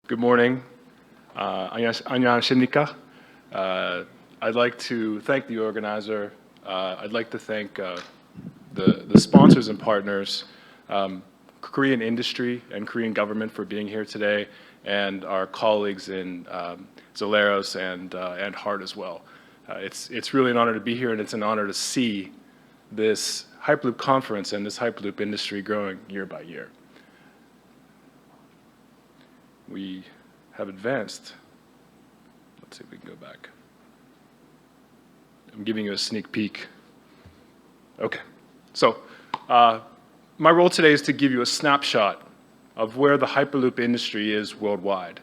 Good morning. 안녕하십니까? I'd like to thank the organizer. I'd like to thank the sponsors and partners, Korean industry and Korean government for being here today, and our colleagues in Zoleros and HART as well. It's really an honor to be here, and it's an honor to see this Hyperloop conference and this Hyperloop industry growing year by year. We have advanced. Let's see if we can go back. I'm giving you a sneak peek. Okay, so my role today is to give you a snapshot of where the Hyperloop industry is worldwide.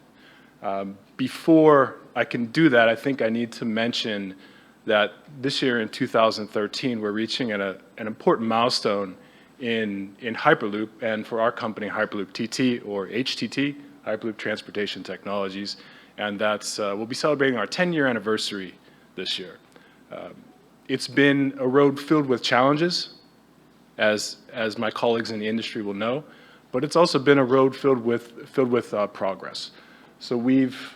Before I can do that, I think I need to mention that this year in 2013, we're reaching an important milestone in Hyperloop, and for our company, HyperloopTT, or HTT, Hyperloop Transportation Technologies, and that's we'll be celebrating our 10-year anniversary this year. It's been a road filled with challenges, as my colleagues in the industry will know, but it's also been a road filled with progress. So we've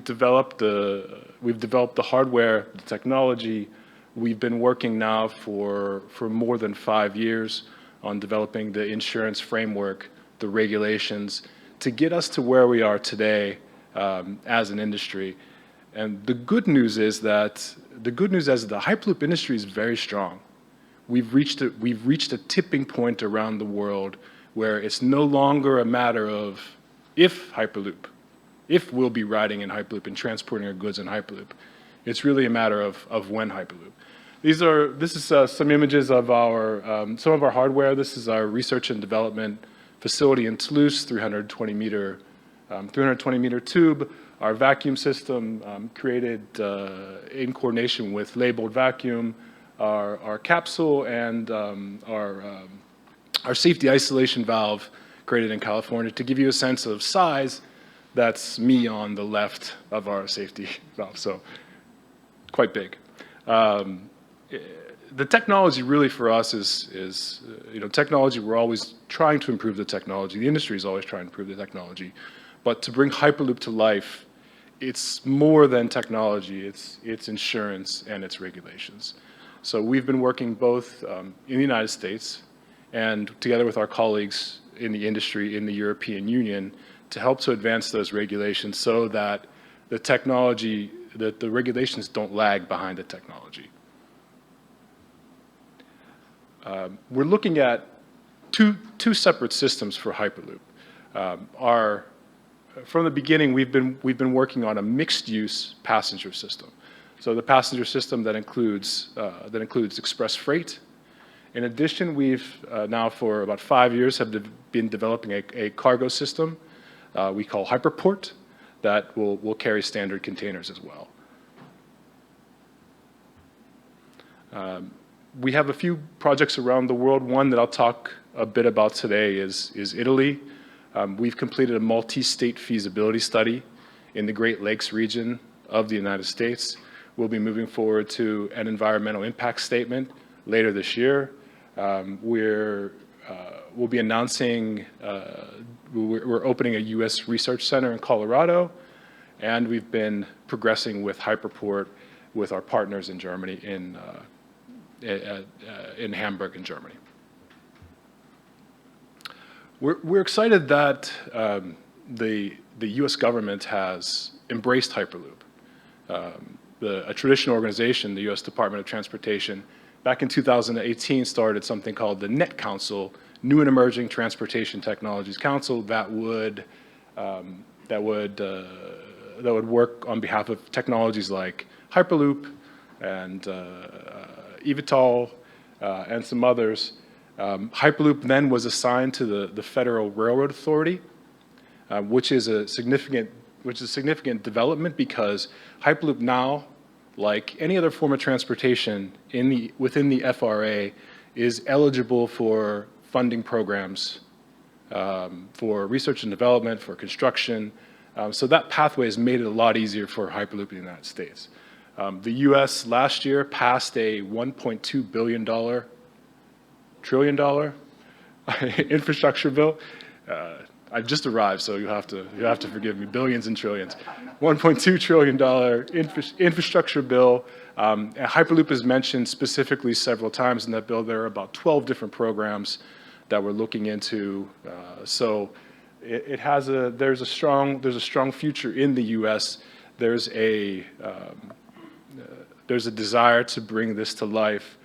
developed the hardware, the technology. We've been working now for more than 5 years on developing the insurance framework, the regulations, to get us to where we are today as an industry. And the good news is that the Hyperloop industry is very strong. We've reached a tipping point around the world where it's no longer a matter of if we'll be riding in Hyperloop and transporting our goods in Hyperloop. It's really a matter of when Hyperloop. This is some images of some of our hardware. This is our research and development facility in Toulouse, 320 meter tube. Our vacuum system created in coordination with labeled vacuum, our capsule, and our safety isolation valve created in California. To give you a sense of size, that's me on the left of our safety valve, so quite big. The technology really for us is technology. We're always trying to improve the technology. The industry is always trying to improve the technology. But to bring Hyperloop to life, it's more than technology. It's insurance and it's regulations. So we've been working both in the United States and together with our colleagues in the industry in the European Union to help to advance those regulations so that the regulations don't lag behind the technology. We're looking at two separate systems for Hyperloop. From the beginning, we've been working on a mixed-use passenger system. So the passenger system that includes express freight. In addition, we've now for about 5 years have been developing a cargo system we call Hyperport that will carry standard containers as well. We have a few projects around the world. One that I'll talk a bit about today is Italy. We've completed a multi-state feasibility study in the Great Lakes region of the United States. We'll be moving forward to an environmental impact statement later this year. We'll be announcing we're opening a U.S. research center in Colorado, and we've been progressing with Hyperport with our partners in Germany in Hamburg, in Germany. We're excited that the U.S. government has embraced Hyperloop. A traditional organization, the U.S. Department of Transportation, back in 2018 started something called the NET Council, New and Emerging Transportation Technologies Council, that would work on behalf of technologies like Hyperloop and eVTOL and some others. Hyperloop then was assigned to the Federal Railroad Authority, which is a significant development because Hyperloop now, like any other form of transportation within the FRA, is eligible for funding programs for research and development, for construction. So that pathway has made it a lot easier for Hyperloop in the United States. The U.S. last year passed a $1.2 trillion infrastructure bill. I just arrived, so you have to forgive me. Billions and trillions. $1.2 trillion infrastructure bill. And Hyperloop is mentioned specifically several times in that bill. There are about 12 different programs that we're looking into. So there's a strong future in the U.S. There's a desire to bring this to life.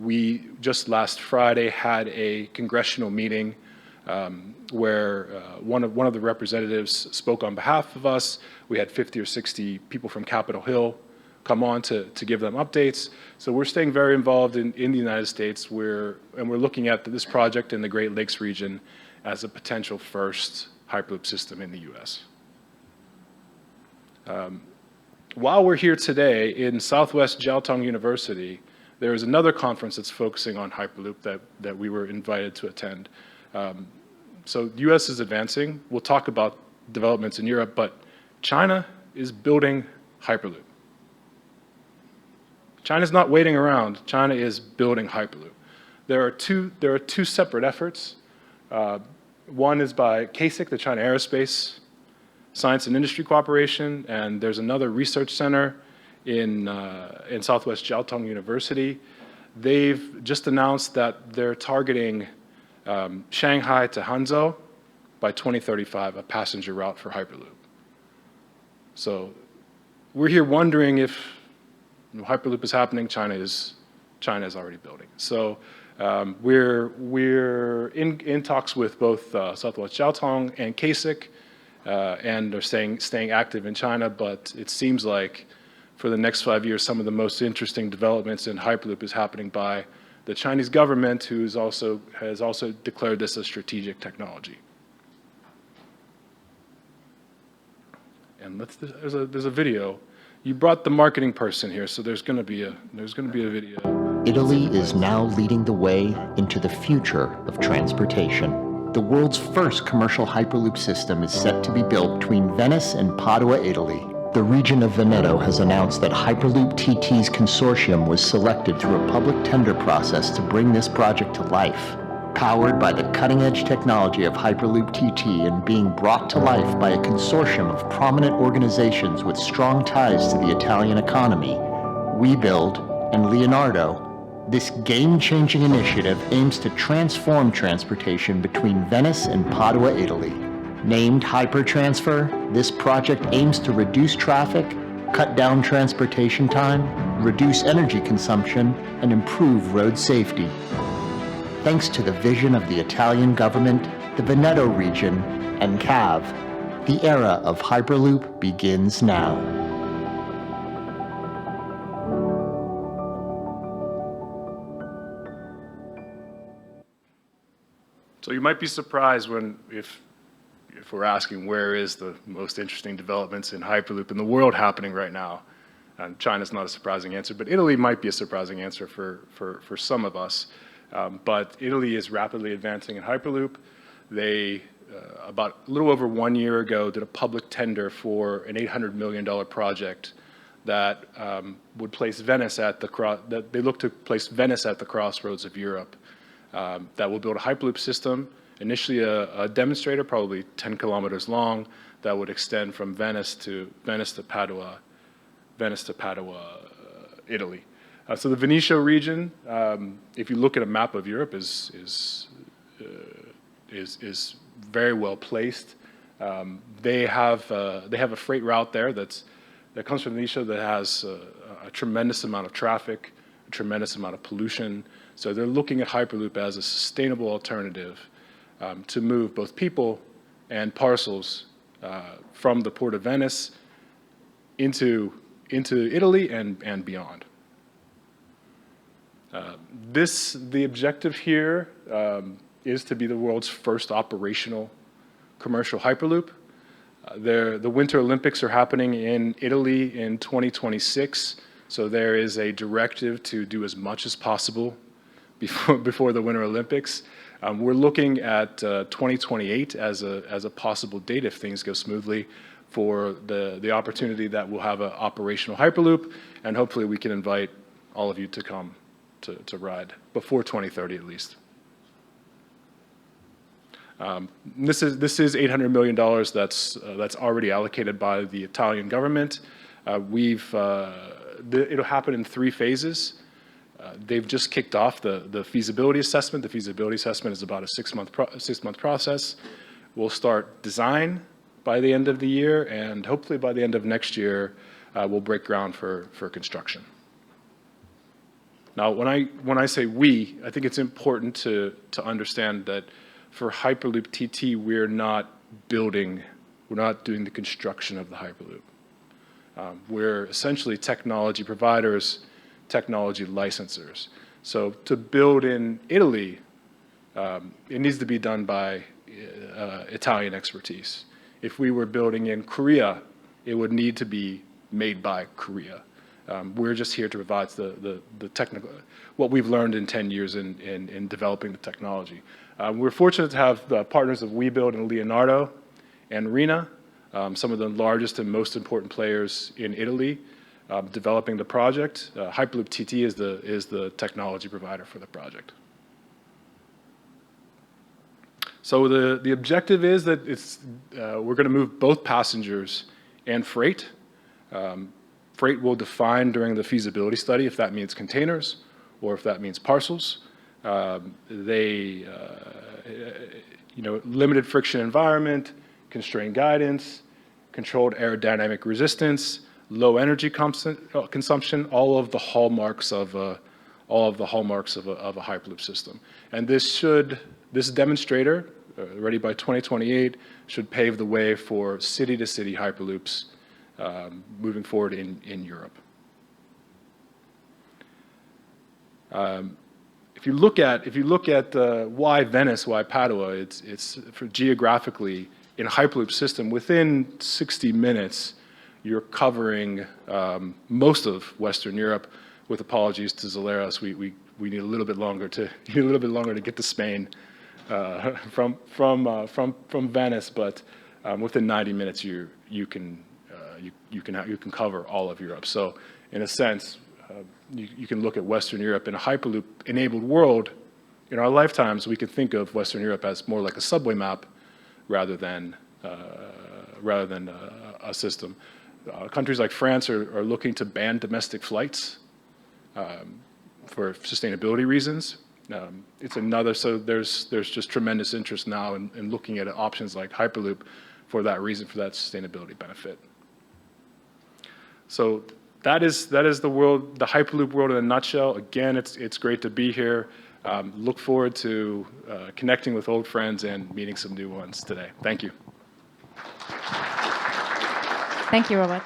We just last Friday had a congressional meeting where one of the representatives spoke on behalf of us. We had 50 or 60 people from Capitol Hill come on to give them updates. So we're staying very involved in the United States. We're looking at this project in the Great Lakes region as a potential first Hyperloop system in the U.S. While we're here today in Southwest Jiaotong University, there is another conference that's focusing on Hyperloop that we were invited to attend. So the U.S. is advancing. We'll talk about developments in Europe, but China is building Hyperloop. China's not waiting around. China is building Hyperloop. There are two separate efforts. One is by CASIC, the China Aerospace Science and Industry Cooperation, and there's another research center in Southwest Jiaotong University. They've just announced that they're targeting Shanghai to Hangzhou by 2035, a passenger route for Hyperloop. So we're here wondering if Hyperloop is happening. China is already building. So we're in talks with both Southwest Jiaotong and CASIC, and are staying active in China. But it seems like for the next 5 years, some of the most interesting developments in Hyperloop is happening by the Chinese government, who has also declared this a strategic technology. And there's a video. You brought the marketing person here, so there's going to be a video. Italy is now leading the way into the future of transportation. The world's first commercial Hyperloop system is set to be built between Venice and Padua, Italy. The region of Veneto has announced that HyperloopTT's consortium was selected through a public tender process to bring this project to life. Powered by the cutting-edge technology of HyperloopTT and being brought to life by a consortium of prominent organizations with strong ties to the Italian economy, WeBuild and Leonardo, this game-changing initiative aims to transform transportation between Venice and Padua, Italy. Named HyperTransfer, this project aims to reduce traffic, cut down transportation time, reduce energy consumption, and improve road safety. Thanks to the vision of the Italian government, the Veneto region, and CAV, the era of Hyperloop begins now. So you might be surprised if we're asking where is the most interesting developments in Hyperloop in the world happening right now. And China's not a surprising answer, but Italy might be a surprising answer for some of us. But Italy is rapidly advancing in Hyperloop. They, about a little over 1 year ago, did a public tender for an $800 million project that would place Venice at they look to place Venice at the crossroads of Europe. That will build a Hyperloop system, initially a demonstrator, probably 10 kilometers long, that would extend from Venice to Padua, Italy. So the Veneto region, if you look at a map of Europe, is very well placed. They have a freight route there that comes from Veneto that has a tremendous amount of traffic, a tremendous amount of pollution. So they're looking at Hyperloop as a sustainable alternative to move both people and parcels from the port of Venice into Italy and beyond. The objective here is to be the world's first operational commercial Hyperloop. The Winter Olympics are happening in Italy in 2026, so there is a directive to do as much as possible before the Winter Olympics. We're looking at 2028 as a possible date, if things go smoothly, for the opportunity that we'll have an operational Hyperloop, and hopefully we can invite all of you to come to ride before 2030 at least. This is $800 million that's already allocated by the Italian government. It'll happen in 3 phases. They've just kicked off the feasibility assessment. The feasibility assessment is about a 6-month process. We'll start design by the end of the year, and hopefully by the end of next year, we'll break ground for construction. Now, when I say we, I think it's important to understand that for HyperloopTT, we're not doing the construction of the Hyperloop. We're essentially technology providers, technology licensors. So to build in Italy, it needs to be done by Italian expertise. If we were building in Korea, it would need to be made by Korea. We're just here to provide the technical, what we've learned in 10 years in developing the technology. We're fortunate to have the partners of WeBuild and Leonardo and RENA, some of the largest and most important players in Italy, developing the project. HyperloopTT is the technology provider for the project. So the objective is that we're going to move both passengers and freight. Freight will define during the feasibility study if that means containers or if that means parcels. Limited friction environment, constrained guidance, controlled aerodynamic resistance, low energy consumption, all of the hallmarks of a Hyperloop system. And this demonstrator, ready by 2028, should pave the way for city-to-city Hyperloops moving forward in Europe. If you look at why Venice, why Padua, it's for geographically in a Hyperloop system within 60 minutes, you're covering most of Western Europe. With apologies to Zaleros, we need a little bit longer to get to Spain from Venice, but within 90 minutes you can cover all of Europe. So in a sense, you can look at Western Europe in a Hyperloop-enabled world. In our lifetimes, we can think of Western Europe as more like a subway map rather than a system. Countries like France are looking to ban domestic flights for sustainability reasons. So there's just tremendous interest now in looking at options like Hyperloop for that reason, for that sustainability benefit. So that is the world, the Hyperloop world in a nutshell. Again, it's great to be here. Look forward to connecting with old friends and meeting some new ones today. Thank you. Thank you, Robert.